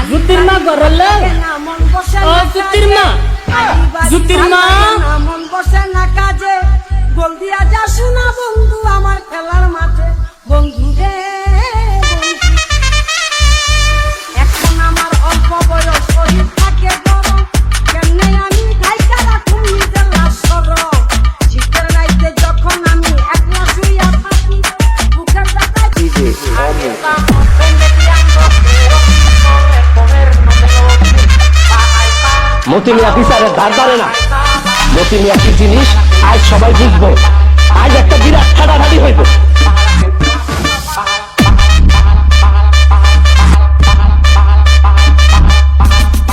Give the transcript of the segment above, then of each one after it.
জুতির মা গরলে ও জুতির মা জুতির মা মন বসে না কাজে বল দিয়া যা শোনা বন্ধু আমার খেলার মাঠে বন্ধু রে এখন আমার অল্প বয়স শরীর থাকে গরম কেমনে আমি ঢাইকা রাখুন নিজের লাশ সরম শীতের রাইতে যখন আমি একলা শুইয়া থাকি বুকের ব্যথায় মতি মিয়া বিচারের ধার ধারে না। মতি মিয়া কি জিনিস আজ সবাই বুঝবো। আজ একটা বিরাট ঠাড়াঠাড়ি হইব।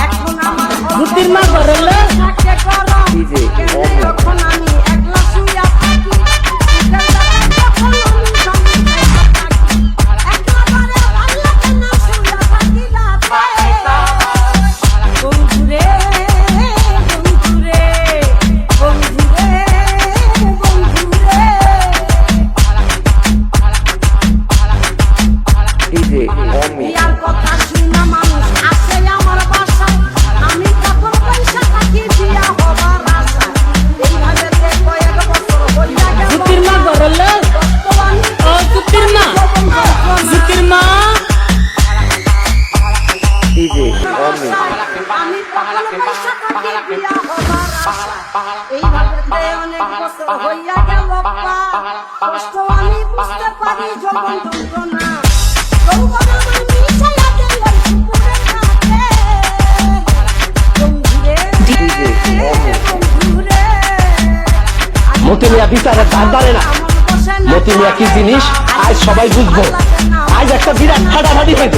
এখন আমার জুতির মা গরলে থাকে গরম কেমনে যখন আমি একলা শুইয়া থাকি বুকের ব্যথায় যখন আমি সঙ্গে থাকি একবারে ভালো লাগে না শুইয়া থাকি রাতে বন্ধুরে বন্ধুরে বন্ধুরে বন্ধুরে বিয়ার কথা শুনা মানুষ আসে আমার বাসায় আমি কখন পয়সা থাকি বিয়া হবার আশায় এইভাবে দেখো এক বছর হইয়া গেল জুতির মা গরলে তো আমি ও জুতির মা জুতির মা আমি কখন পয়সা থাকি বিয়া হবার আশায় এইভাবে অনেক বছর হইয়া গেল কষ্ট আমি বুঝতে পারি যখন যন্ত্রণা যৌবন আমার মিশাইয়া দিল সুপুরে কাছে বন্ধুরে বন্ধুরে মতি মিয়া বিচারের ধার ধারে না। মতি মিয়া কি জিনিস আজ সবাই বুঝবো। আজ একটা বিরাট ঠাড়াঠাড়ি হইব।